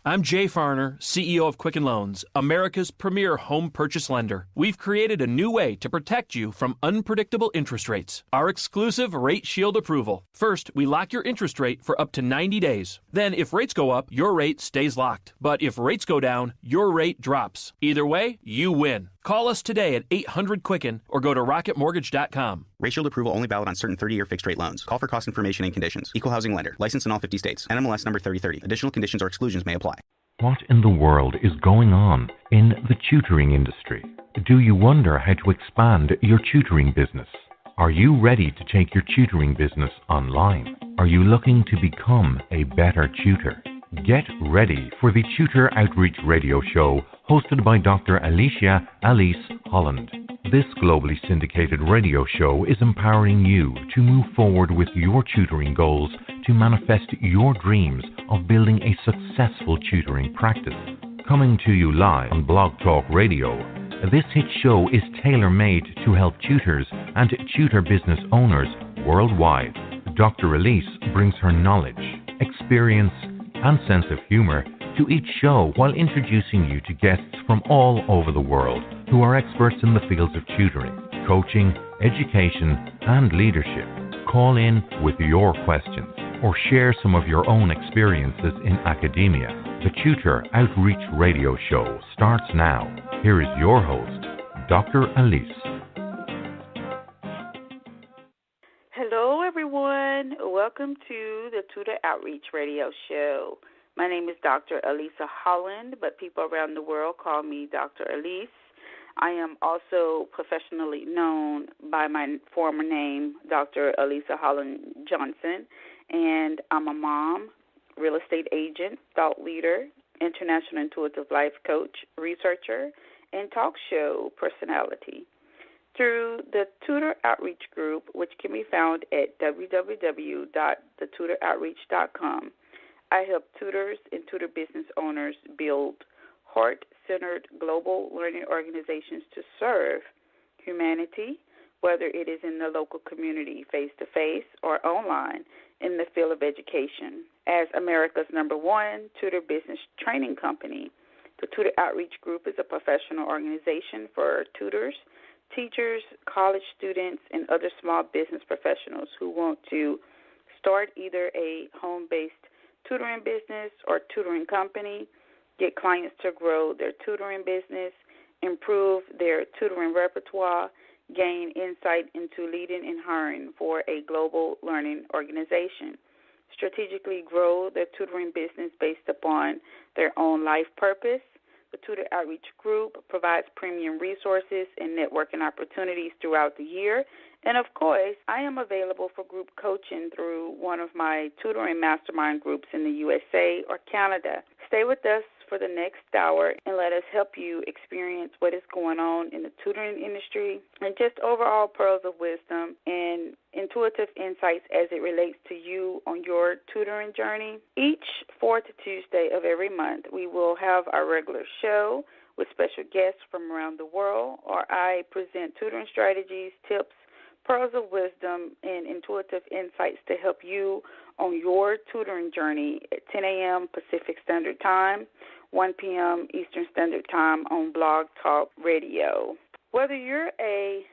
I'm Jay Farner, CEO of Quicken Loans, America's premier home purchase lender. We've created a new way to protect you from unpredictable interest rates. Our exclusive Rate Shield approval. First, we lock your interest rate for up to 90 days. Then, if rates go up, your rate stays locked. But if rates go down, your rate drops. Either way, you win. Call us today at 800-QUICKEN or go to rocketmortgage.com. Rate Shield approval only valid on certain 30-year fixed-rate loans. Call for cost information and conditions. Equal housing lender. Licensed in all 50 states. NMLS number 3030. Additional conditions or exclusions may apply. What in the world is going on in the tutoring industry? Do you wonder how to expand your tutoring business? Are you ready to take your tutoring business online? Are you looking to become a better tutor? Get ready for the Tutor Outreach Radio Show hosted by Dr. Alicia Alice Holland. This globally syndicated radio show is empowering you to move forward with your tutoring goals to manifest your dreams of building a successful tutoring practice. Coming to you live on Blog Talk Radio, this hit show is tailor-made to help tutors and tutor business owners worldwide. Dr. Elise brings her knowledge, experience, and sense of humor to each show while introducing you to guests from all over the world who are experts in the fields of tutoring, coaching, education, and leadership. Call in with your questions or share some of your own experiences in academia. The Tutor Outreach Radio Show starts now. Here is your host, Dr. Elise. Hello, everyone. Welcome to the Tutor Outreach Radio Show. My name is Dr. Elisa Holland, but people around the world call me Dr. Elise. I am also professionally known by my former name, Dr. Elisa Holland Johnson, and I'm a mom, real estate agent, thought leader, international intuitive life coach, researcher, and talk show personality. Through the Tutor Outreach Group, which can be found at www.thetutoroutreach.com, I help tutors and tutor business owners build heart-centered global learning organizations to serve humanity, whether it is in the local community face-to-face or online in the field of education. As America's #1 tutor business training company, the Tutor Outreach Group is a professional organization for tutors, teachers, college students, and other small business professionals who want to start either a home-based tutoring business or tutoring company, get clients to grow their tutoring business, improve their tutoring repertoire, gain insight into leading and hiring for a global learning organization, strategically grow their tutoring business based upon their own life purpose. The Tutor Outreach Group provides premium resources and networking opportunities throughout the year. And, of course, I am available for group coaching through one of my tutoring mastermind groups in the USA or Canada. Stay with us for the next hour and let us help you experience what is going on in the tutoring industry and just overall pearls of wisdom and intuitive insights as it relates to you on your tutoring journey. Each fourth Tuesday of every month, we will have our regular show with special guests from around the world, or I present tutoring strategies, tips, pearls of wisdom, and intuitive insights to help you on your tutoring journey at 10 a.m. Pacific Standard Time, 1 p.m. Eastern Standard Time on Blog Talk Radio. Whether you're a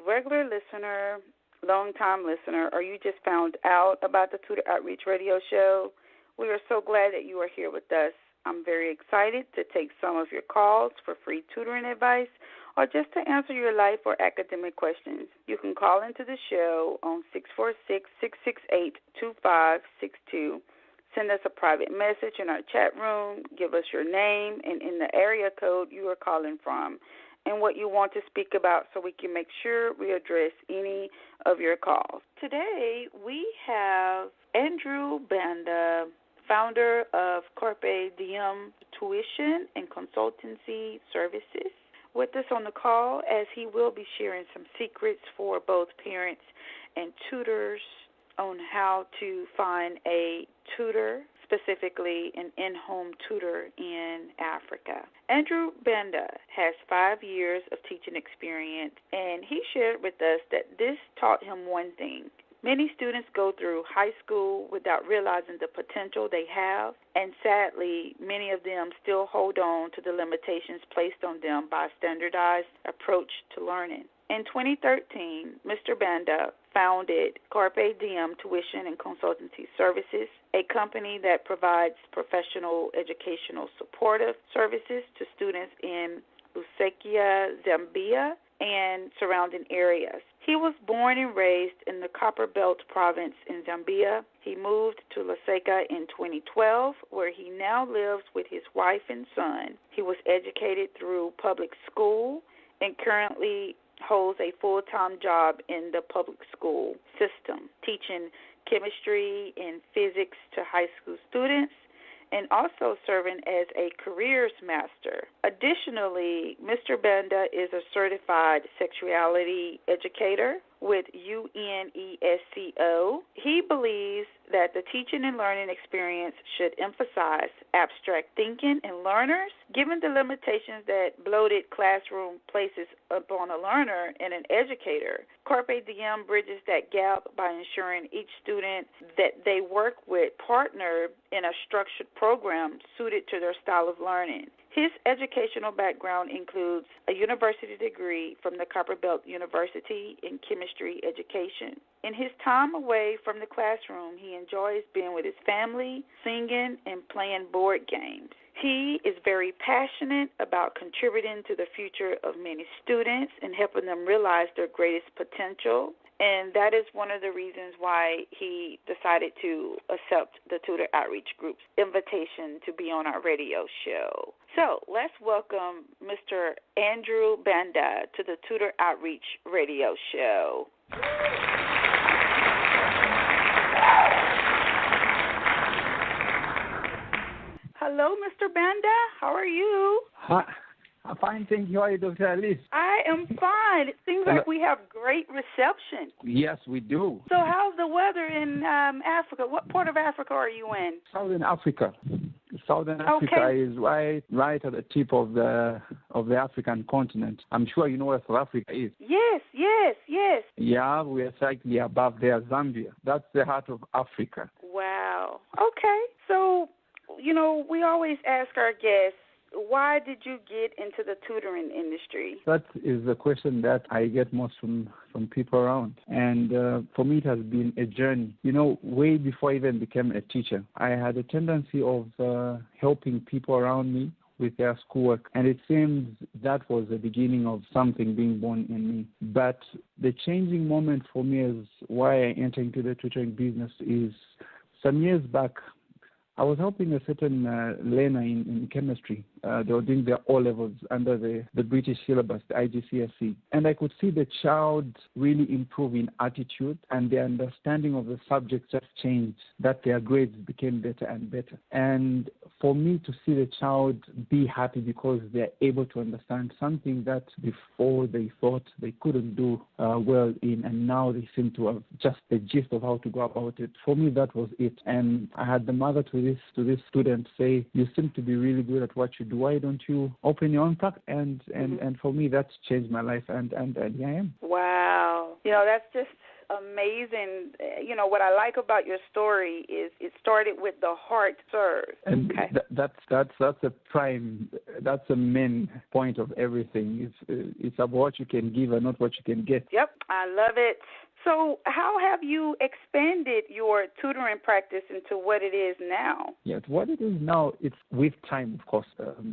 regular listener, long-time listener, or you just found out about the Tutor Outreach Radio Show, we are so glad that you are here with us. I'm very excited to take some of your calls for free tutoring advice or just to answer your life or academic questions. You can call into the show on 646-668-2562. Send us a private message in our chat room. Give us your name and in the area code you are calling from and what you want to speak about so we can make sure we address any of your calls. Today we have Andrew Banda, founder of Carpe Diem Tuition and Consultancy Services, with us on the call as he will be sharing some secrets for both parents and tutors on how to find a tutor, specifically an in-home tutor in Africa. Andrew Banda has 5 years of teaching experience, and he shared with us that this taught him one thing: Many students go through high school without realizing the potential they have, and sadly, many of them still hold on to the limitations placed on them by a standardized approach to learning. In 2013, Mr. Banda founded Carpe Diem Tuition and Consultancy Services, a company that provides professional educational supportive services to students in Lusaka, Zambia, and surrounding areas. He was born and raised in the Copperbelt province in Zambia. He moved to Lusaka in 2012, where he now lives with his wife and son. He was educated through public school and currently holds a full-time job in the public school system, teaching chemistry and physics to high school students, and also serving as a careers master. Additionally, Mr. Banda is a certified sexuality educator with UNESCO. He believes that the teaching and learning experience should emphasize abstract thinking in learners, given the limitations that bloated classroom places upon a learner and an educator. Carpe Diem bridges that gap by ensuring each student that they work with partner in a structured program suited to their style of learning. His educational background includes a university degree from the Copperbelt University in chemistry education. In his time away from the classroom, he enjoys being with his family, singing, and playing board games. He is very passionate about contributing to the future of many students and helping them realize their greatest potential. And that is one of the reasons why he decided to accept the Tutor Outreach Group's invitation to be on our radio show. So let's welcome Mr. Andrew Banda to the Tutor Outreach radio show. Hello, Mr. Banda. How are you? Hi. I'm fine, thank you. How are you, Dr. Alice? I am fine. It seems like we have great reception. Yes, we do. So how's the weather in Africa? What part of Africa are you in? Southern Africa. Southern Africa is right at the tip of the African continent. I'm sure you know where South Africa is. Yes. Yeah, we are slightly above there, Zambia. That's the heart of Africa. Wow. Okay. So, we always ask our guests, why did you get into the tutoring industry? That is the question that I get most from people around. And for me, it has been a journey. Way before I even became a teacher, I had a tendency of helping people around me with their schoolwork. And it seems that was the beginning of something being born in me. But the changing moment for me is why I entered into the tutoring business is some years back, I was helping a certain learner in chemistry. They were doing their O-levels under the British syllabus, the IGCSE. And I could see the child really improve in attitude, and their understanding of the subject just changed, that their grades became better and better. And for me to see the child be happy because they're able to understand something that before they thought they couldn't do well in, and now they seem to have just the gist of how to go about it. For me, that was it. And I had the mother to this student say, you seem to be really good at what you do. Why don't you open your own practice? And for me, that's changed my life, and here I am. Wow. That's just amazing. What I like about your story is it started with the heart served. And that's a main point of everything. It's about what you can give and not what you can get. Yep, I love it. So how have you expanded your tutoring practice into what it is now? Yes, what it is now, it's with time, of course.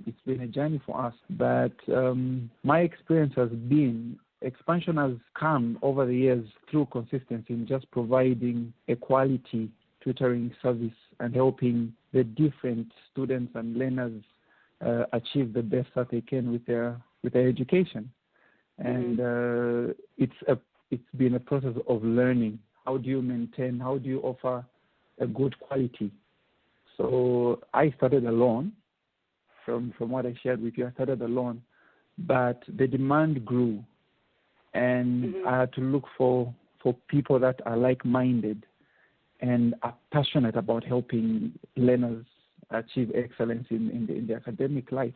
It's been a journey for us. But my experience has been, expansion has come over the years through consistency in just providing a quality tutoring service and helping the different students and learners achieve the best that they can with their education. And it's been a process of learning. How do you maintain? How do you offer a good quality? So I started alone. From what I shared with you, I started alone. But the demand grew, and I had to look for people that are like-minded and are passionate about helping learners achieve excellence in the academic life.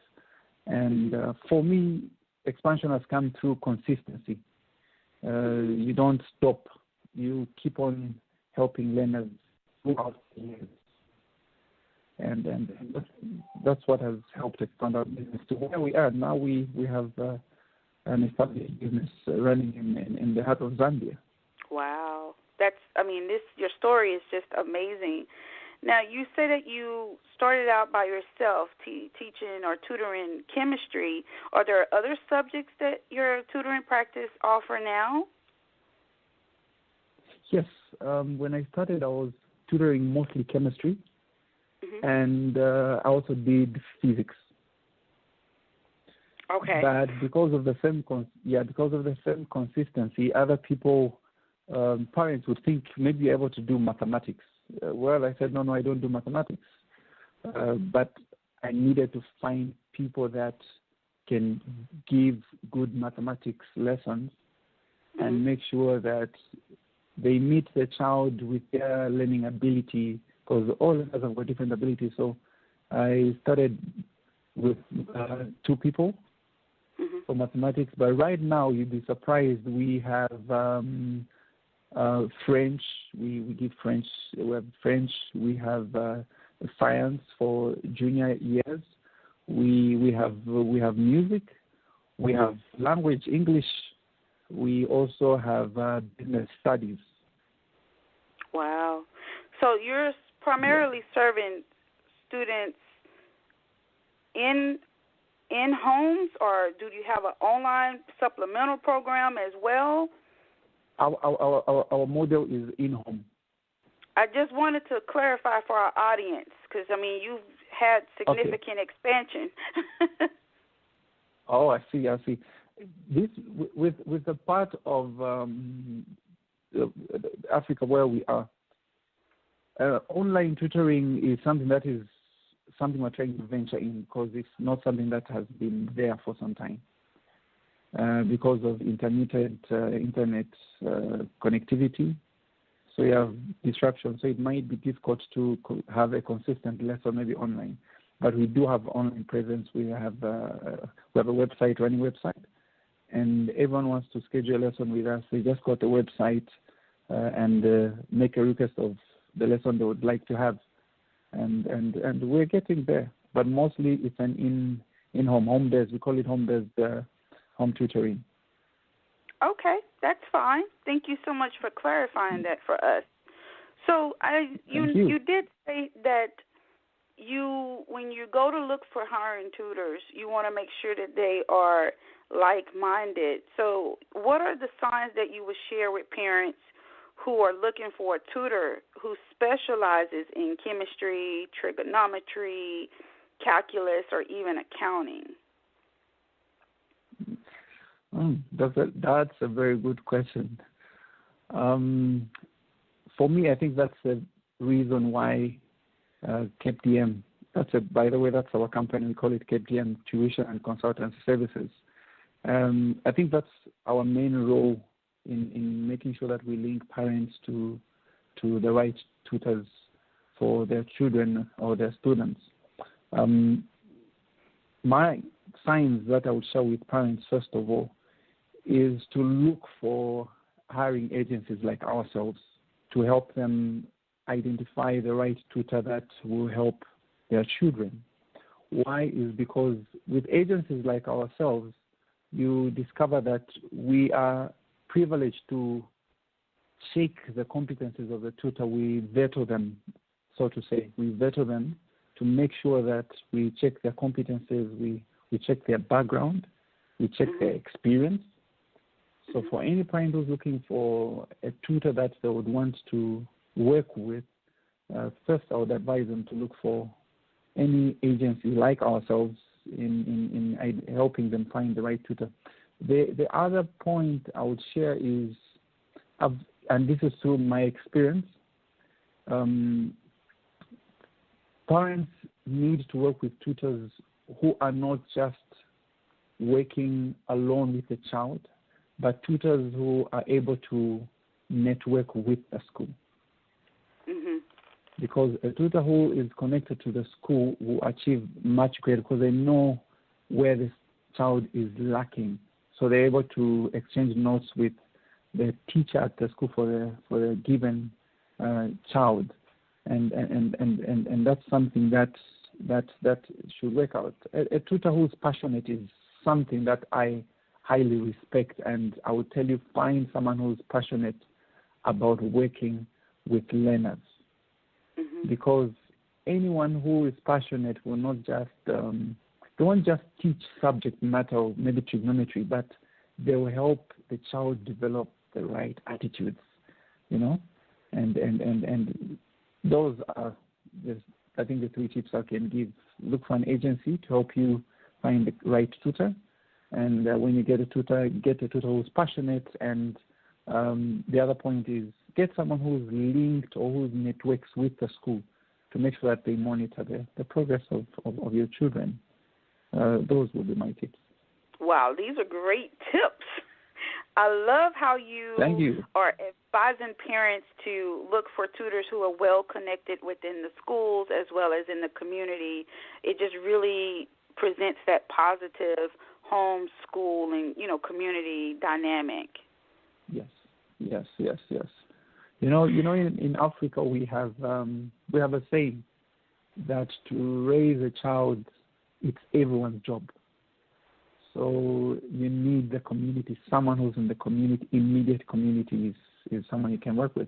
And for me, expansion has come through consistency. You don't stop you keep on helping learners throughout the years. And that's what has helped expand our business to where we are. Now we have an established business running in the heart of Zambia. Wow. Your story is just amazing. Now, you said that you started out by yourself teaching or tutoring chemistry. Are there other subjects that your tutoring practice offer now? Yes. When I started, I was tutoring mostly chemistry, and I also did physics. Okay. But because of the same consistency, other people, parents would think maybe you're able to do mathematics. Well, I said, no, I don't do mathematics. But I needed to find people that can give good mathematics lessons and make sure that they meet the child with their learning ability, because all of us have got different abilities. So I started with 2 people for mathematics. But right now, you'd be surprised, we have French. We give French. We have French. We have science for junior years. We have music. We have language, English. We also have business studies. Wow. So you're primarily serving students in homes, or do you have an online supplemental program as well? Our model is in-home. I just wanted to clarify for our audience, because, you've had significant expansion. Oh, I see. This, with the part of Africa where we are, online tutoring is something we're trying to venture in, because it's not something that has been there for some time. Because of intermittent internet connectivity. So you have disruption. So it might be difficult to have a consistent lesson maybe online. But we do have online presence. We have a website, running website. And everyone wants to schedule a lesson with us. They just go to the website and make a request of the lesson they would like to have. And we're getting there. But mostly it's an home based. We call it home based home tutoring. Okay, that's fine. Thank you so much for clarifying that for us. So you did say that when you go to look for hiring tutors, you want to make sure that they are like-minded. So what are the signs that you would share with parents who are looking for a tutor who specializes in chemistry, trigonometry, calculus, or even accounting? That's a very good question. For me, I think that's the reason why KPDM. By the way, that's our company. We call it KPDM Tuition and Consultancy Services. I think that's our main role in making sure that we link parents to the right tutors for their children or their students. My signs that I would share with parents, first of all, is to look for hiring agencies like ourselves to help them identify the right tutor that will help their children. Why? Is because with agencies like ourselves, you discover that we are privileged to check the competencies of the tutor. We veto them, so to say. We veto them to make sure that we check their competencies, we check their background, we check their experience. So for any parent who's looking for a tutor that they would want to work with, first I would advise them to look for any agency like ourselves in helping them find the right tutor. The other point I would share is, and this is through my experience, parents need to work with tutors who are not just working alone with the child, but tutors who are able to network with the school. Mm-hmm. Because a tutor who is connected to the school will achieve much greater, because they know where the child is lacking. So they're able to exchange notes with the teacher at the school for the given child, and that's something that should work out. A tutor who's passionate is something that I highly respect, and I would tell you, find someone who's passionate about working with learners, because anyone who is passionate will not just they won't just teach subject matter or maybe trigonometry, but they will help the child develop the right attitudes, and those are I think the 3 tips I can give. Look for an agency to help you find the right tutor, and when you get a tutor who's passionate, and the other point is get someone who's linked or who networks with the school to make sure that they monitor the progress of your children. Those will be my tips. Wow, these are great tips. I love how you are advising parents to look for tutors who are well connected within the schools as well as in the community. It just really presents that positive home, school, and community dynamic. Yes. In Africa we have a saying that to raise a child, it's everyone's job. So you need the community. Someone who's in the community, immediate community, is someone you can work with.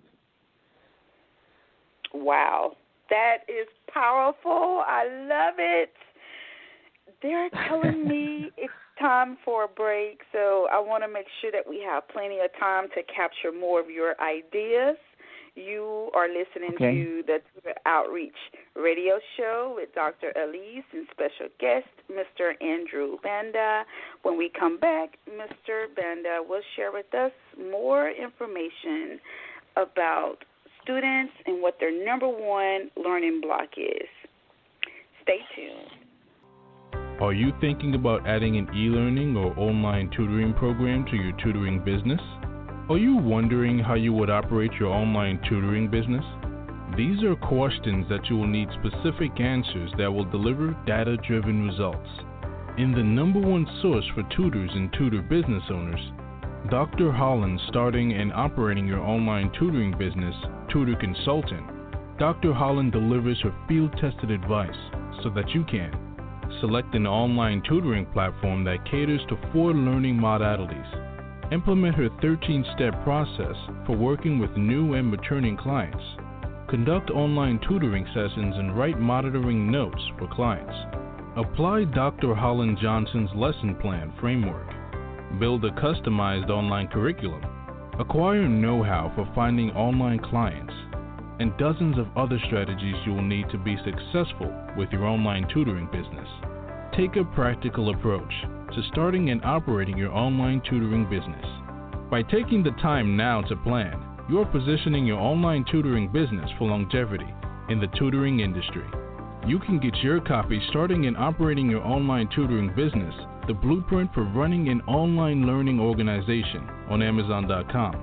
Wow, that is powerful. I love it. They're telling me it's time for a break, so I want to make sure that we have plenty of time to capture more of your ideas. You are listening to the Tutor Outreach Radio Show with Dr. Elise and special guest, Mr. Andrew Banda. When we come back, Mr. Banda will share with us more information about students and what their number one learning block is. Stay tuned. Are you thinking about adding an e-learning or online tutoring program to your tutoring business? Are you wondering how you would operate your online tutoring business? These are questions that you will need specific answers that will deliver data-driven results. In the number one source for tutors and tutor business owners, Dr. Holland starting and operating your online tutoring business, Tutor Consultant, Dr. Holland delivers her field-tested advice so that you can select an online tutoring platform that caters to 4 learning modalities. Implement her 13-step process for working with new and returning clients. Conduct online tutoring sessions and write monitoring notes for clients. Apply Dr. Holland Johnson's lesson plan framework. Build a customized online curriculum. Acquire know-how for finding online clients, and dozens of other strategies you will need to be successful with your online tutoring business. Take a practical approach to starting and operating your online tutoring business. By taking the time now to plan, you are positioning your online tutoring business for longevity in the tutoring industry. You can get your copy, Starting and Operating Your Online Tutoring Business, the blueprint for running an online learning organization, on Amazon.com,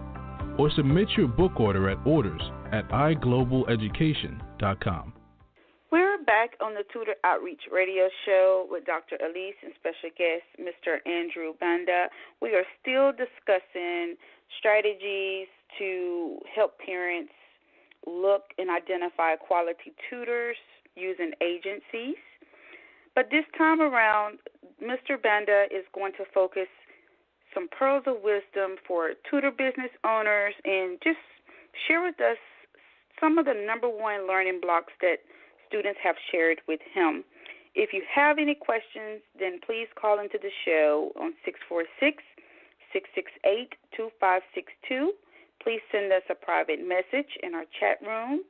or submit your book order at orders@iglobaleducation.com. We're back on the Tutor Outreach Radio Show with Dr. Elise and special guest, Mr. Andrew Banda. We are still discussing strategies to help parents look and identify quality tutors using agencies. But this time around, Mr. Banda is going to focus some pearls of wisdom for tutor business owners and just share with us some of the number one learning blocks that students have shared with him. If you have any questions, then please call into the show on 646-668-2562. Please send us a private message in our chat room.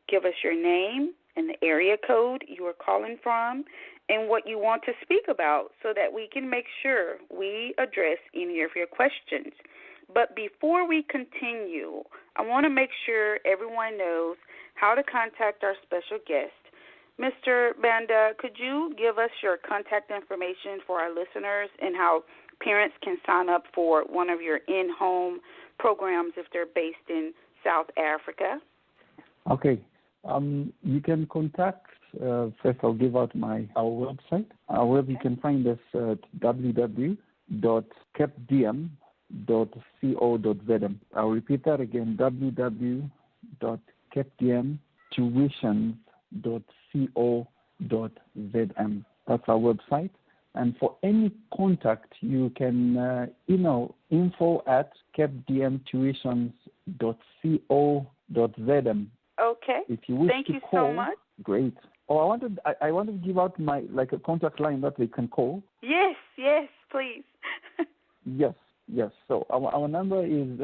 Give us your name and the area code you are calling from and what you want to speak about so that we can make sure we address any of your questions. But before we continue, I want to make sure everyone knows how to contact our special guest. Mr. Banda, could you give us your contact information for our listeners and how parents can sign up for one of your in-home programs if they're based in South Africa? Okay. You can contact, first I'll give out our website. Where you can find us at www.capdm, www.capdmtuitions.co.zm. I'll repeat that again, www.capdmtuitions.co.zm. That's our website. And for any contact, you can email info@capdmtuitions.co.zm. Okay. If you wish Thank to you call, so much. great. Oh, I wanted to give out my a contact line that they can call. Yes, please. Yes. So our number is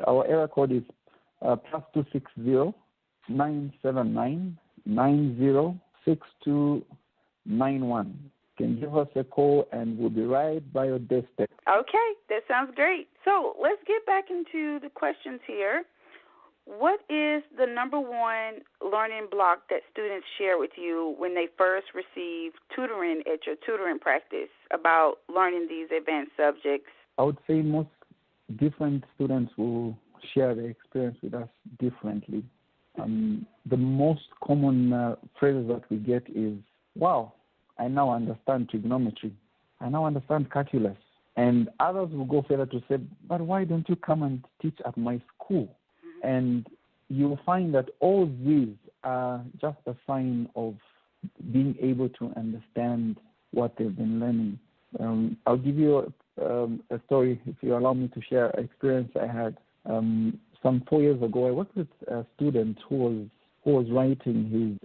our area code is +260 979 906291. Can give us a call and we'll be right by your doorstep. Okay, that sounds great. So let's get back into the questions here. What is the number one learning block that students share with you when they first receive tutoring at your tutoring practice about learning these advanced subjects? I would say most different students will share their experience with us differently. The most common phrases that we get is, wow, I now understand trigonometry. I now understand calculus. And others will go further to say, but why don't you come and teach at my school? Mm-hmm. And you'll find that all these are just a sign of being able to understand what they've been learning. I'll give you a story, if you allow me to share an experience I had. Some 4 years ago, I worked with a student who was writing his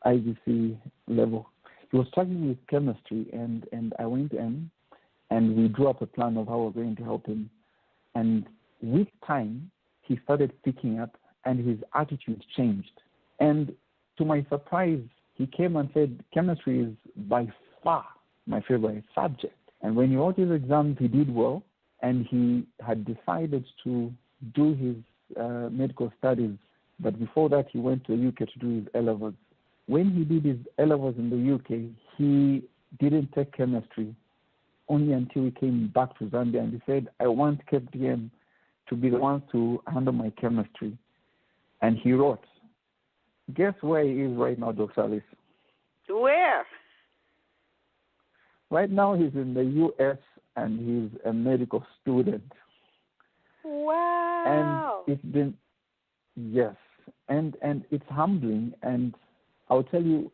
IGC level. He was struggling with chemistry, and I went in, and we drew up a plan of how we're going to help him. And with time, he started picking up, and his attitude changed. And to my surprise, he came and said, chemistry is by far my favorite subject. And when he wrote his exams, he did well, and he had decided to do his medical studies. But before that, he went to the UK to do his A-levels. When he did his A-levels in the UK, he didn't take chemistry, only until he came back to Zambia, and he said, I want KPDM to be the ones to handle my chemistry. And he wrote. Guess where he is right now, Dr. Alice? Where? Right now he's in the U.S. and he's a medical student. Wow. And it's been, yes, and it's humbling. And I'll tell you,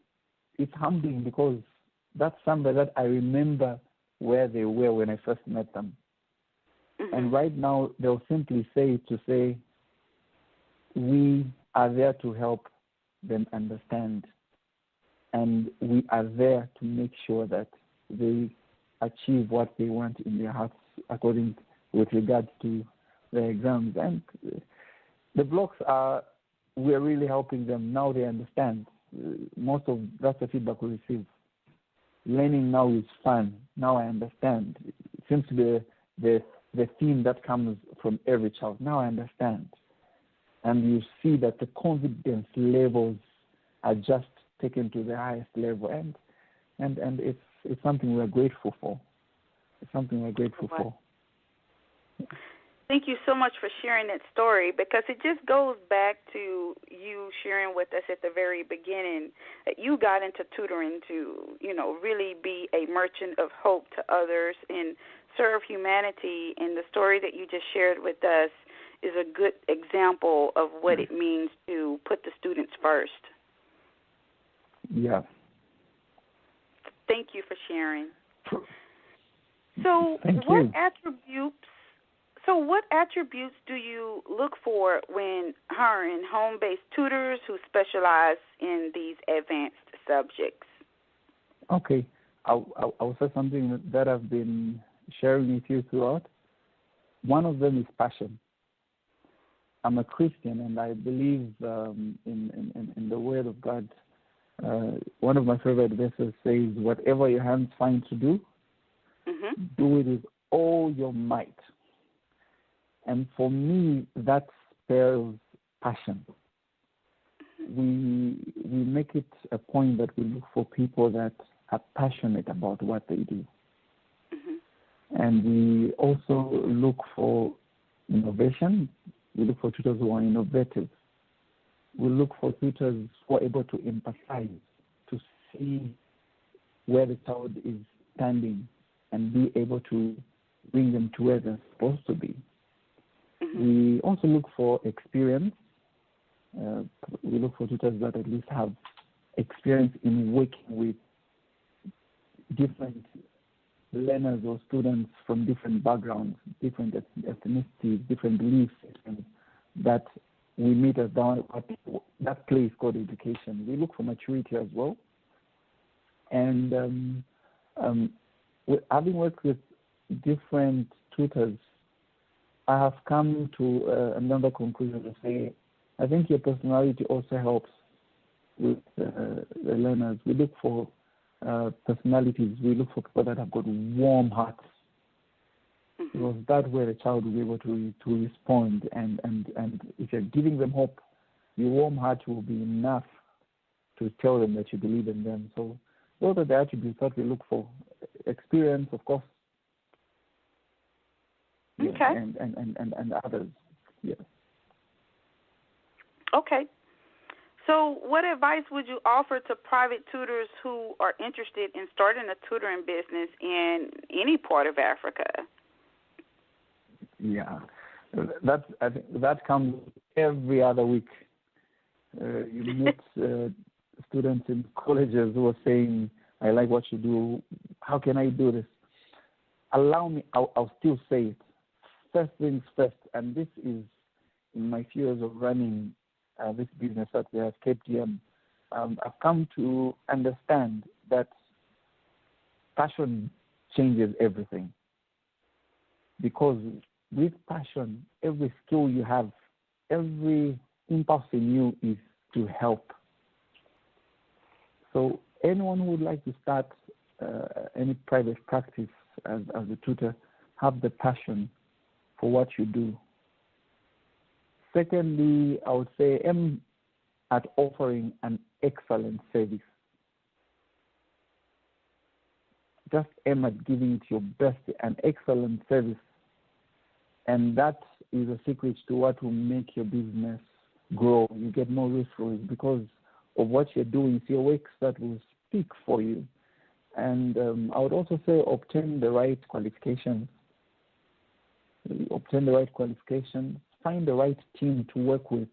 it's humbling because that's somebody that I remember where they were when I first met them. Mm-hmm. And right now they'll simply say, we are there to help them understand. And we are there to make sure that they achieve what they want in their hearts according with regards to their exams. And the blocks we're really helping them. Now they understand. That's the feedback we receive. Learning now is fun. Now I understand. It seems to be the theme that comes from every child. Now I understand. And you see that the confidence levels are just taken to the highest level. And it's something we're grateful for. It's something we're grateful for. Thank you so much for sharing that story, because it just goes back to you sharing with us at the very beginning that you got into tutoring to, really be a merchant of hope to others and serve humanity. And the story that you just shared with us is a good example of what it means to put the students first. Yeah. Thank you for sharing. So what attributes do you look for when hiring home-based tutors who specialize in these advanced subjects? Okay. I'll say something that I've been sharing with you throughout. One of them is passion. I'm a Christian, and I believe in the Word of God. One of my favorite verses says, whatever your hands find to do, do it with all your might. And for me, that spells passion. We make it a point that we look for people that are passionate about what they do. And we also look for innovation. We look for tutors who are innovative. We look for tutors who are able to empathize, to see where the child is standing and be able to bring them to where they're supposed to be. Mm-hmm. We also look for experience. We look for tutors that at least have experience in working with different learners or students from different backgrounds, different ethnicities, different belief systems that we meet at that place called education. We look for maturity as well. And having worked with different tutors, I have come to another conclusion to say, I think your personality also helps with the learners. We look for personalities. We look for people that have got warm hearts, because that way the child will be able to respond. And if you're giving them hope, your warm heart will be enough to tell them that you believe in them. So those are the attributes that we look for. Experience, of course. Okay. Yeah, and others. Yeah. Okay. So what advice would you offer to private tutors who are interested in starting a tutoring business in any part of Africa? Yeah, I think that comes every other week. You meet students in colleges who are saying, I like what you do. How can I do this? Allow me, I'll still say it. First things first, and this is in my few years of running this business that we have, KPM. I've come to understand that passion changes everything. Because with passion, every skill you have, every impulse in you is to help. So anyone who would like to start any private practice as a tutor, have the passion for what you do. Secondly, I would say aim at offering an excellent service. Just aim at giving it your best, an excellent service. And that is a secret to what will make your business grow. You get more referrals because of what you're doing. It's your works that will speak for you. And I would also say obtain the right qualifications. Find the right team to work with.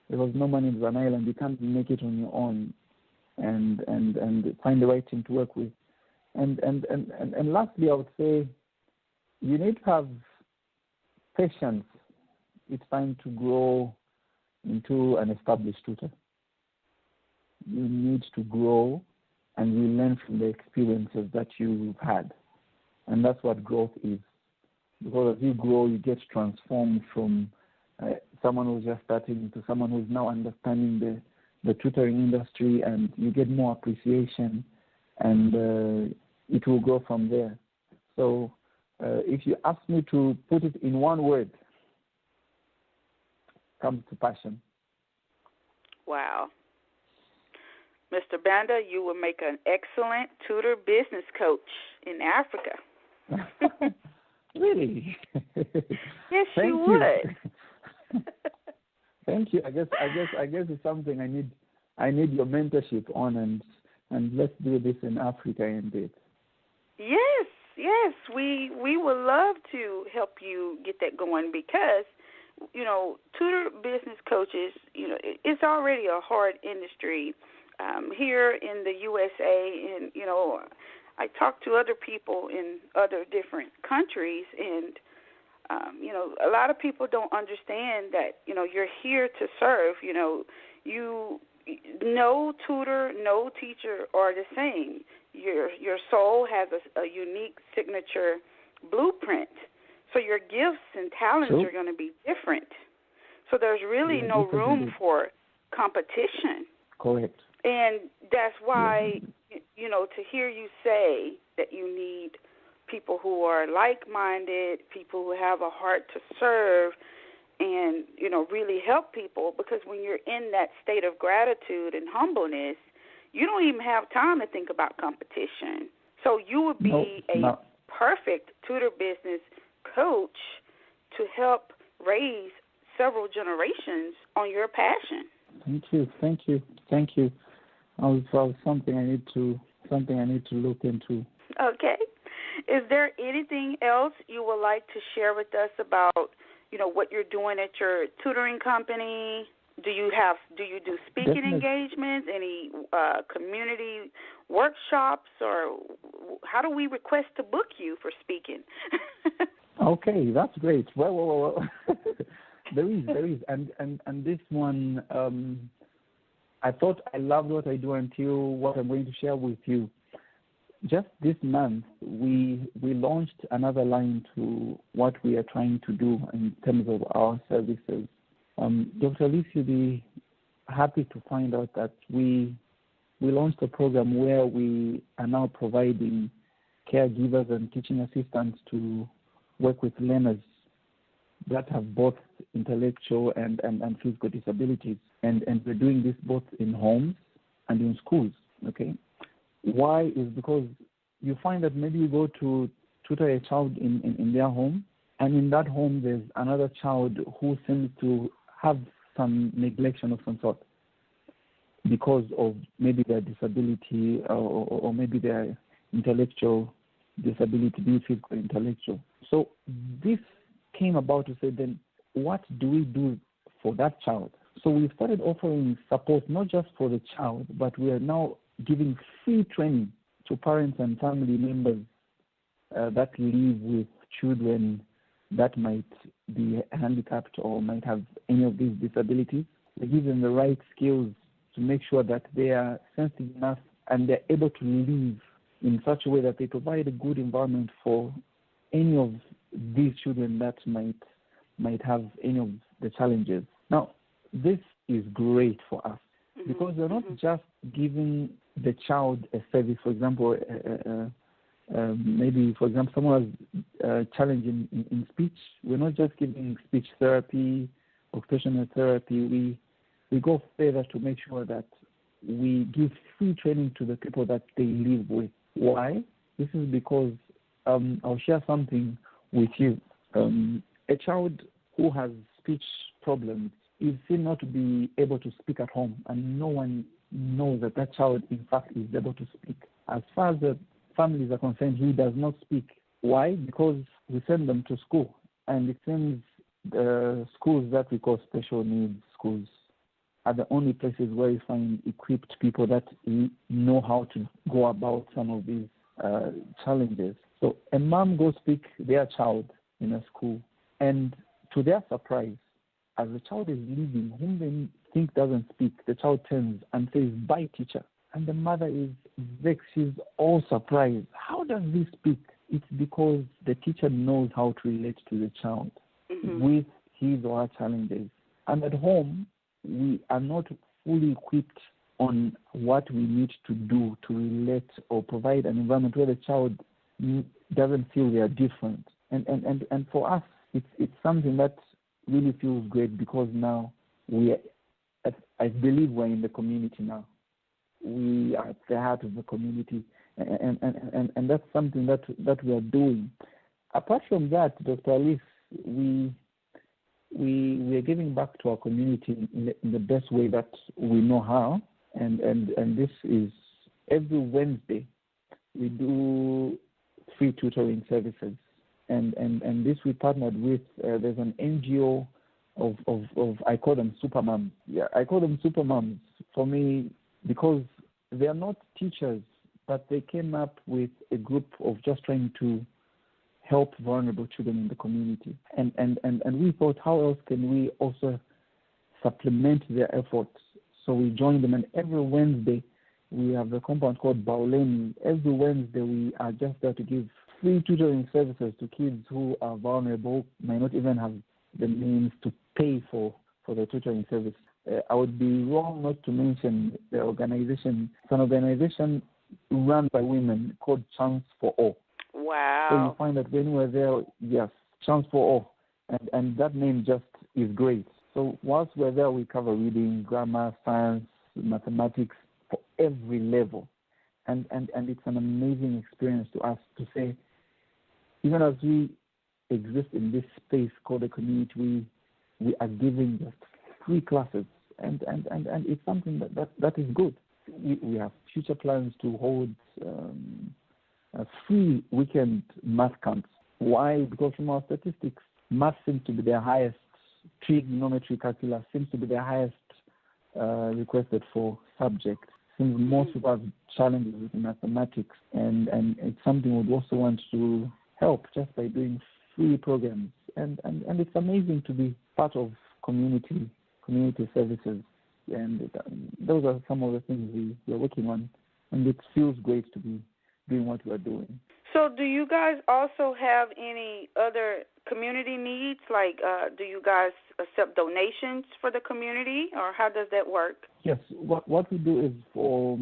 Because no man is an island. You can't make it on your own. And find the right team to work with. And lastly, I would say you need to have patience. It's time to grow into an established tutor. You need to grow and you learn from the experiences that you've had. And that's what growth is. Because as you grow, you get transformed from someone who's just starting to someone who's now understanding the tutoring industry, and you get more appreciation, and it will go from there. So if you ask me to put it in one word, comes to passion. Wow. Mr. Banda, you will make an excellent tutor business coach in Africa. Really? Yes, you would. Thank you. I guess it's something I need your mentorship on, and let's do this in Africa indeed. Yes. We would love to help you get that going because, tutor business coaches, it's already a hard industry here in the USA, and, I talk to other people in other different countries, and, a lot of people don't understand that, you're here to serve. No tutor, no teacher are the same. Your soul has a unique signature blueprint. So your gifts and talents are going to be different. So there's really no room for competition. Correct. And that's why, to hear you say that you need people who are like-minded, people who have a heart to serve, and, really help people, because when you're in that state of gratitude and humbleness, you don't even have time to think about competition. So you would be a perfect tutor business coach to help raise several generations on your passion. Thank you. Something I need to look into. Okay. Is there anything else you would like to share with us about, what you're doing at your tutoring company? Do you do speaking Definitely. engagements, any community workshops, or how do we request to book you for speaking? Okay, that's great. Well. There is, and this one, I thought I loved what I do until what I'm going to share with you. Just this month, we launched another line to what we are trying to do in terms of our services. Dr. Alice, you'll be happy to find out that we launched a program where we are now providing caregivers and teaching assistants to work with learners that have both intellectual and physical disabilities. And we're doing this both in homes and in schools, okay? Why is because you find that maybe you go to tutor a child in their home, and in that home there's another child who seems to have some neglection of some sort because of maybe their disability or maybe their intellectual disability, be it physical or intellectual. So this came about to say, then what do we do for that child? So we started offering support not just for the child, but we are now giving free training to parents and family members that live with children that might be handicapped or might have any of these disabilities. We give them the right skills to make sure that they are sensitive enough and they're able to live in such a way that they provide a good environment for any of these children that might have any of the challenges. Now, this is great for us because we're not just giving the child a service. For example, maybe, for example, someone has a challenge in speech. We're not just giving speech therapy, occupational therapy. We go further to make sure that we give free training to the people that they live with. Why? This is because I'll share something with you. A child who has speech problems is seen not to be able to speak at home, and no one knows that that child, in fact, is able to speak. As far as the families are concerned, he does not speak. Why? Because we send them to school, and it seems the schools that we call special needs schools are the only places where you find equipped people that know how to go about some of these challenges. So a mom goes pick their child in a school, and to their surprise, as the child is leaving, whom they think doesn't speak, the child turns and says, "Bye, teacher." And the mother is vexed. She's all surprised. How does he speak? It's because the teacher knows how to relate to the child with his or her challenges. And at home, we are not fully equipped on what we need to do to relate or provide an environment where the child doesn't feel they are different. And for us, it's something that really feels great because now I believe we're in the community now. We are at the heart of the community, and that's something that we are doing. Apart from that, Dr. Alice, we are giving back to our community in the best way that we know how, and this is every Wednesday we do free tutoring services, and this we partnered with. There's an NGO of I call them super moms. Yeah, I call them super moms for me because they are not teachers, but they came up with a group of just trying to help vulnerable children in the community. And we thought, how else can we also supplement their efforts? So we joined them, and every Wednesday we have a compound called Bauleni. Every Wednesday we are just there to give free tutoring services to kids who are vulnerable, may not even have the means to pay for the tutoring service. I would be wrong not to mention the organization. It's an organization run by women called Chance for All. Wow. So you find that when we're there, yes, Chance for All. And that name just is great. So whilst we're there, we cover reading, grammar, science, mathematics for every level. And it's an amazing experience to us to say, even as we exist in this space called a community, we are giving just free classes, and it's something that is good. We have future plans to hold free weekend math camps. Why? Because from our statistics, math seems to be their highest, trigonometry calculus seems to be their highest requested for subject. Since most people have challenges with mathematics, and it's something we'd also want to help just by doing free programs. And it's amazing to be part of community services. And those are some of the things we're working on. And it feels great to be doing what we're doing. So do you guys also have any other community needs? Like, do you guys accept donations for the community, or how does that work? Yes, what we do is for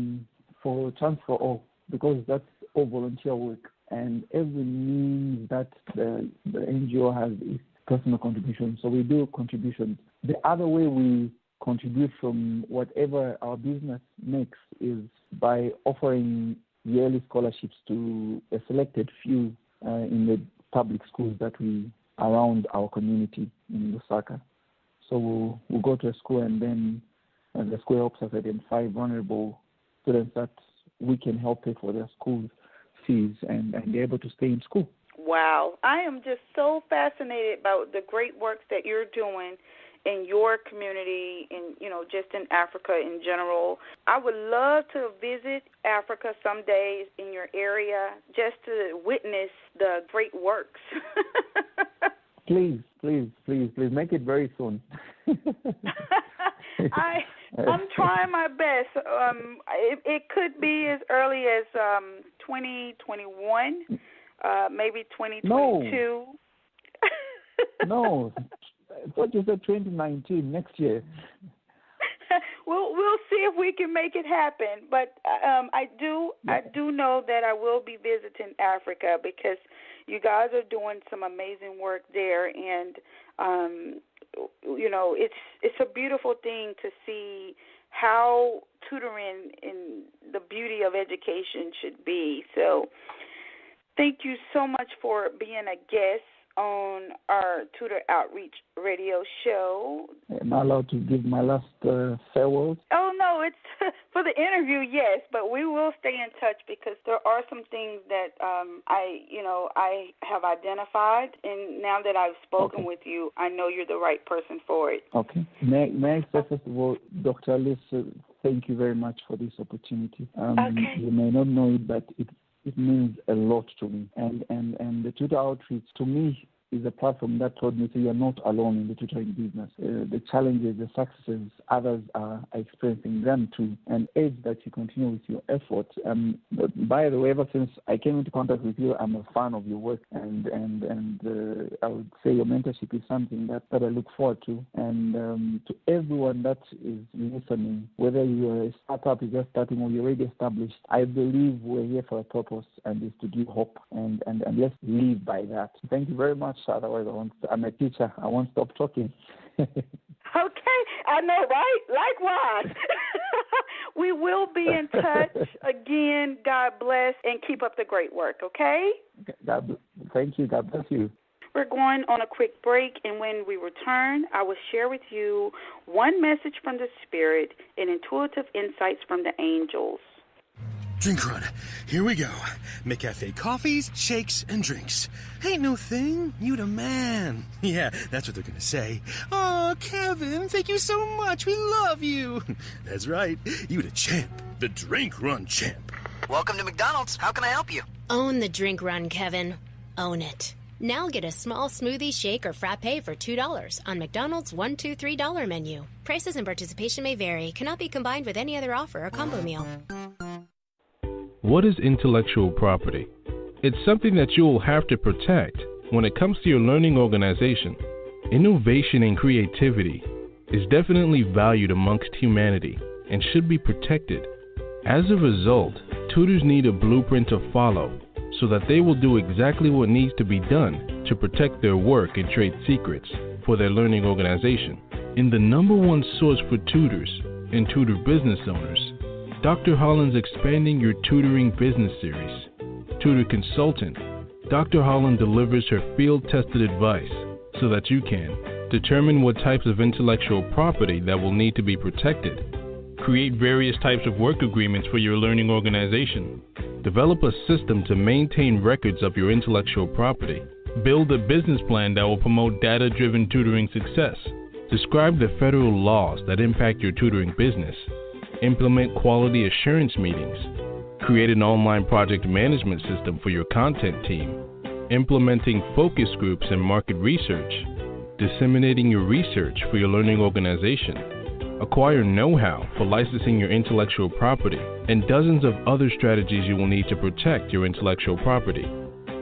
transfer all, because that's all volunteer work. And every means that the NGO has is personal contribution. So we do contributions. The other way we contribute from whatever our business makes is by offering yearly scholarships to a selected few in the public schools that we around our community in Lusaka. So we'll go to a school, and then the school helps us identify vulnerable students that we can help pay for their school fees and be able to stay in school. Wow. I am just so fascinated about the great work that you're doing in your community, and just in Africa in general. I would love to visit Africa someday in your area just to witness the great works. Please make it very soon. I'm trying my best. It could be as early as 2021, maybe 2022. No. I thought you said 2019, next year. We'll see if we can make it happen. But I do know that I will be visiting Africa, because you guys are doing some amazing work there, and it's a beautiful thing to see how tutoring and the beauty of education should be. So thank you so much for being a guest on our Tutor Outreach radio show. Am I allowed to give my last farewell? Oh, no, it's for the interview, yes, but we will stay in touch, because there are some things that I have identified, and now that I've spoken with you, I know you're the right person for it. Okay. May I say, first of all, Dr. Alice, thank you very much for this opportunity. Okay. You may not know it, but it means a lot to me. And the Tutor Outreach, to me, is a platform that told me, so you're not alone in the tutoring business. The challenges, the successes, others are experiencing them too. And urge that you continue with your efforts. But by the way, ever since I came into contact with you, I'm a fan of your work. And I would say your mentorship is something that I look forward to. And to everyone that is listening, whether you're a startup, you're just starting, or you're already established, I believe we're here for a purpose, and is to give hope. And let's live by that. Thank you very much. Otherwise, I'm a teacher. I won't stop talking. Okay, I know, right? Likewise. We will be in touch again. God bless, and keep up the great work, okay? Thank you. God bless you. We're going on a quick break, and when we return, I will share with you one message from the Spirit and intuitive insights from the angels. Drink run. Here we go. McCafe coffees, shakes, and drinks. Ain't no thing. You the man. Yeah, that's what they're gonna say. Oh, Kevin, thank you so much. We love you. That's right. You the champ. The drink run champ. Welcome to McDonald's. How can I help you? Own the drink run, Kevin. Own it. Now get a small smoothie, shake, or frappe for $2 on McDonald's $1, $2, $3 menu. Prices and participation may vary. Cannot be combined with any other offer or combo meal. What is intellectual property? It's something that you will have to protect when it comes to your learning organization. Innovation and creativity is definitely valued amongst humanity and should be protected. As a result, tutors need a blueprint to follow so that they will do exactly what needs to be done to protect their work and trade secrets for their learning organization. In the number one source for tutors and tutor business owners, Dr. Holland's Expanding Your Tutoring Business Series. Tutor Consultant, Dr. Holland delivers her field-tested advice so that you can determine what types of intellectual property that will need to be protected, create various types of work agreements for your learning organization, Develop a system to maintain records of your intellectual property. Build a business plan that will promote data-driven tutoring success. Describe the federal laws that impact your tutoring business. Implement quality assurance meetings. Create an online project management system for your content team. Implementing focus groups and market research. Disseminating your research for your learning organization. Acquire know-how for licensing your intellectual property, and dozens of other strategies you will need to protect your intellectual property.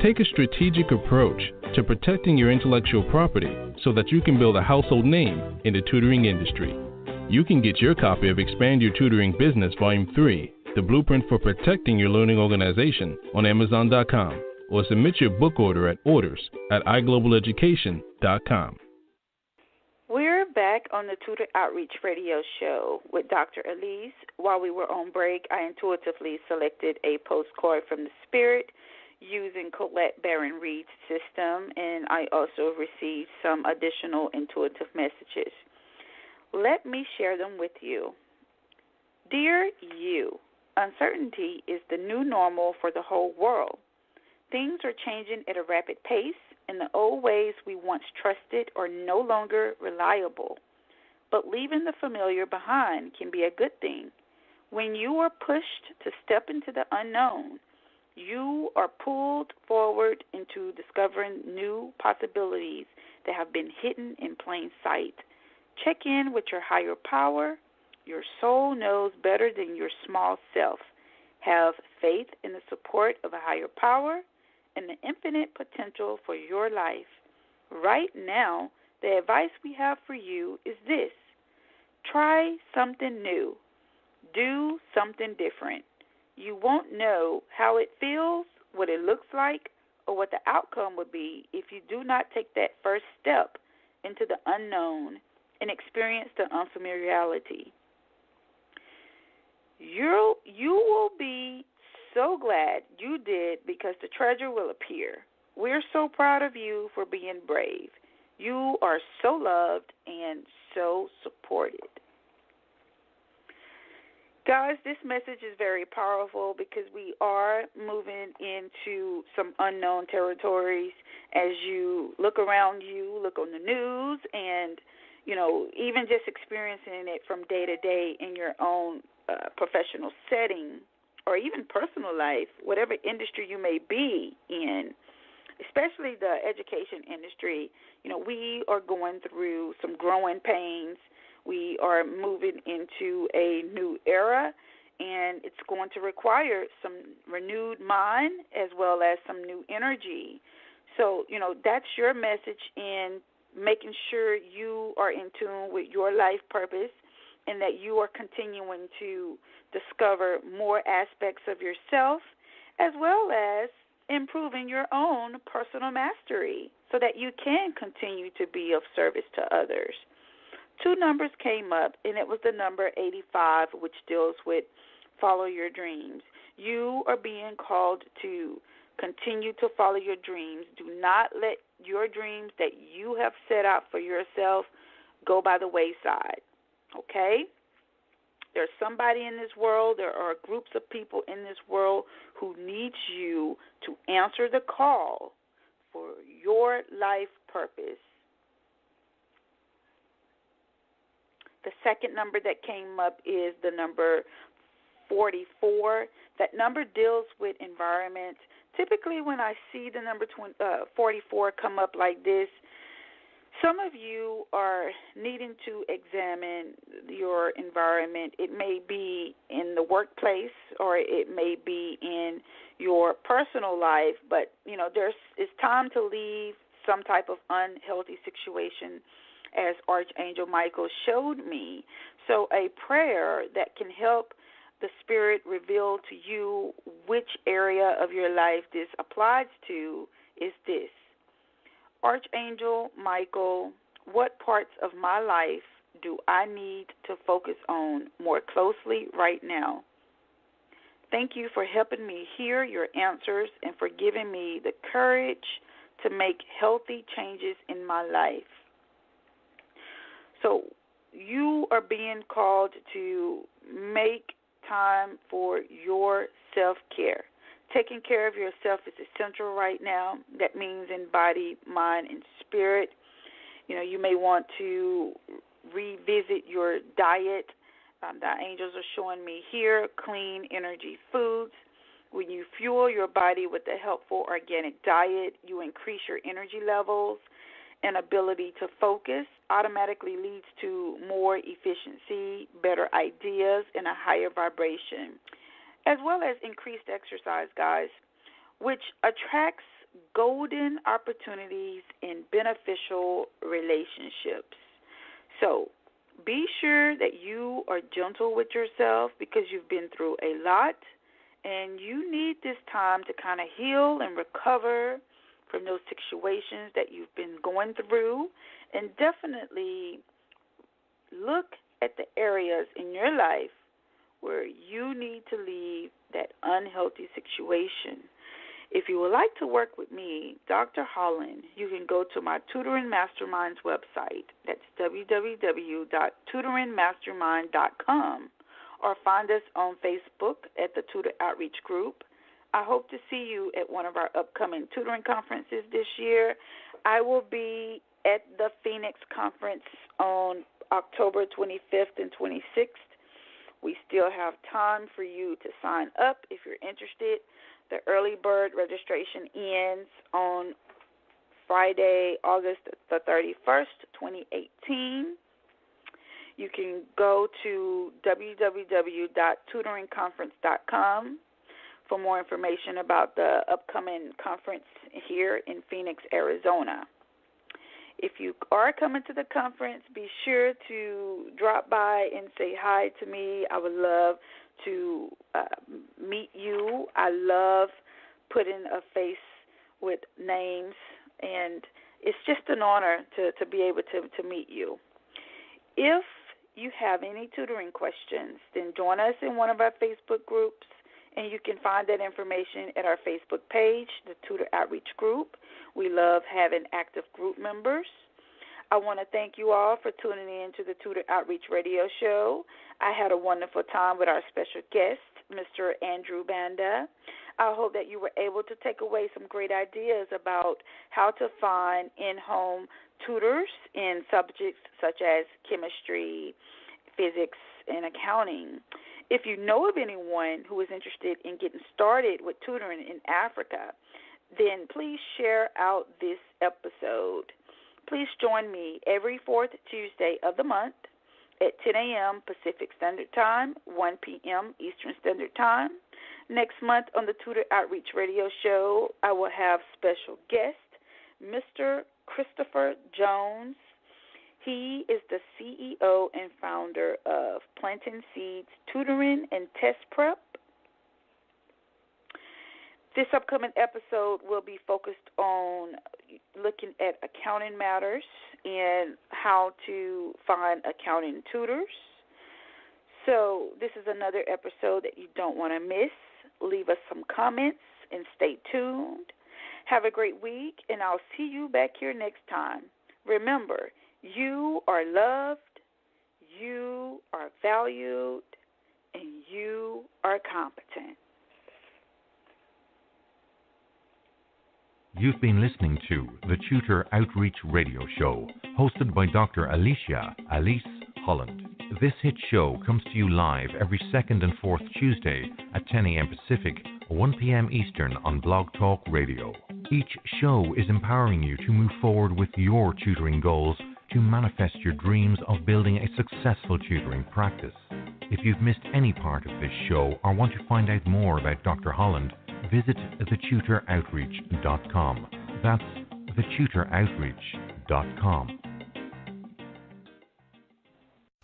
Take a strategic approach to protecting your intellectual property so that you can build a household name in the tutoring industry. You can get your copy of Expand Your Tutoring Business Volume 3, The Blueprint for Protecting Your Learning Organization, on Amazon.com, or submit your book order at orders@iglobaleducation.com. We're back on the Tutor Outreach Radio Show with Dr. Elise. While we were on break, I intuitively selected a postcard from the Spirit using Colette Baron Reed's system, and I also received some additional intuitive messages. Let me share them with you. Dear you, uncertainty is the new normal for the whole world. Things are changing at a rapid pace, and the old ways we once trusted are no longer reliable. But leaving the familiar behind can be a good thing. When you are pushed to step into the unknown, you are pulled forward into discovering new possibilities that have been hidden in plain sight. Check in with your higher power. Your soul knows better than your small self. Have faith in the support of a higher power and the infinite potential for your life. Right now, the advice we have for you is this. Try something new. Do something different. You won't know how it feels, what it looks like, or what the outcome would be if you do not take that first step into the unknown and experience the unfamiliarity. You will be so glad you did, because the treasure will appear. We're so proud of you for being brave. You are so loved and so supported. Guys, this message is very powerful because we are moving into some unknown territories. As you look around you, look on the news, and, even just experiencing it from day to day in your own professional setting or even personal life, whatever industry you may be in, especially the education industry, we are going through some growing pains. We are moving into a new era, and it's going to require some renewed mind as well as some new energy. So, that's your message in making sure you are in tune with your life purpose and that you are continuing to discover more aspects of yourself as well as improving your own personal mastery so that you can continue to be of service to others. Two numbers came up, and it was the number 85, which deals with follow your dreams. You are being called to continue to follow your dreams. Do not let your dreams that you have set out for yourself go by the wayside, okay? There's somebody in this world, there are groups of people in this world who needs you to answer the call for your life purpose. The second number that came up is the number 44. That number deals with environment. Typically when I see the number 44 come up like this, some of you are needing to examine your environment. It may be in the workplace or it may be in your personal life, but it's time to leave some type of unhealthy situation, as Archangel Michael showed me. So a prayer that can help the Spirit reveal to you which area of your life this applies to is this. Archangel Michael, what parts of my life do I need to focus on more closely right now? Thank you for helping me hear your answers and for giving me the courage to make healthy changes in my life. So you are being called to make time for your self-care. Taking care of yourself is essential right now. That means in body, mind, and spirit. You may want to revisit your diet. The angels are showing me here clean energy foods. When you fuel your body with a helpful organic diet, you increase your energy levels, and ability to focus automatically leads to more efficiency, better ideas, and a higher vibration, as well as increased exercise, guys, which attracts golden opportunities and beneficial relationships. So be sure that you are gentle with yourself because you've been through a lot, and you need this time to kind of heal and recover from those situations that you've been going through, and definitely look at the areas in your life where you need to leave that unhealthy situation. If you would like to work with me, Dr. Holland, you can go to my Tutoring Masterminds website. That's www.tutoringmastermind.com, or find us on Facebook at the Tutor Outreach Group. I hope to see you at one of our upcoming tutoring conferences this year. I will be at the Phoenix Conference on October 25th and 26th. We still have time for you to sign up if you're interested. The early bird registration ends on Friday, August the 31st, 2018. You can go to www.tutoringconference.com for more information about the upcoming conference here in Phoenix, Arizona. If you are coming to the conference, be sure to drop by and say hi to me. I would love to meet you. I love putting a face with names, and it's just an honor to be able to meet you. If you have any tutoring questions, then join us in one of our Facebook groups, and you can find that information at our Facebook page, the Tutor Outreach Group. We love having active group members. I want to thank you all for tuning in to the Tutor Outreach Radio Show. I had a wonderful time with our special guest, Mr. Andrew Banda. I hope that you were able to take away some great ideas about how to find in-home tutors in subjects such as chemistry, physics, and accounting. If you know of anyone who is interested in getting started with tutoring in Africa, then please share out this episode. Please join me every fourth Tuesday of the month at 10 a.m. Pacific Standard Time, 1 p.m. Eastern Standard Time. Next month on the Tutor Outreach Radio Show, I will have special guest, Mr. Christopher Jones. He is the CEO and founder of Planting Seeds Tutoring and Test Prep. This upcoming episode will be focused on looking at accounting matters and how to find accounting tutors. So this is another episode that you don't want to miss. Leave us some comments and stay tuned. Have a great week, and I'll see you back here next time. Remember, you are loved, you are valued, and you are competent. You've been listening to the Tutor Outreach Radio Show, hosted by Dr. Alice Holland. This hit show comes to you live every second and fourth Tuesday at 10 a.m. Pacific, 1 p.m. Eastern on Blog Talk Radio. Each show is empowering you to move forward with your tutoring goals to manifest your dreams of building a successful tutoring practice. If you've missed any part of this show or want to find out more about Dr. Holland, visit thetutoroutreach.com. That's thetutoroutreach.com.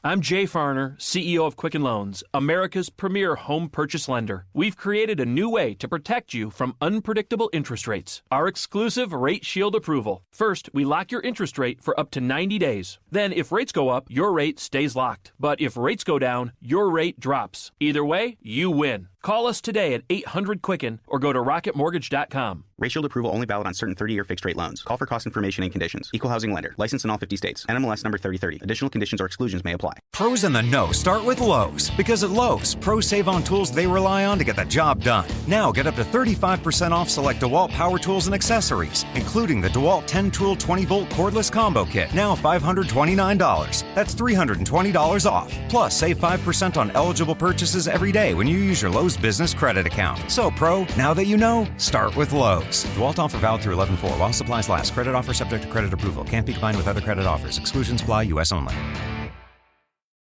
I'm Jay Farner, CEO of Quicken Loans, America's premier home purchase lender. We've created a new way to protect you from unpredictable interest rates. Our exclusive Rate Shield approval. First, we lock your interest rate for up to 90 days. Then, if rates go up, your rate stays locked. But if rates go down, your rate drops. Either way, you win. Call us today at 800-QUICKEN or go to rocketmortgage.com. Rate Shield approval only valid on certain 30-year fixed-rate loans. Call for cost information and conditions. Equal housing lender. Licensed in all 50 states. NMLS number 3030. Additional conditions or exclusions may apply. Pros in the know start with Lowe's. Because at Lowe's, pros save on tools they rely on to get the job done. Now get up to 35% off select DeWalt power tools and accessories, including the DeWalt 10-tool 20-volt cordless combo kit, now $529. That's $320 off. Plus, save 5% on eligible purchases every day when you use your Lowe's Business Credit account. So, pro, now that you know, start with Lowe's. DeWalt offer valid through 11/4 while supplies last. Credit offer subject to credit approval. Can't be combined with other credit offers. Exclusions apply. U.S. only.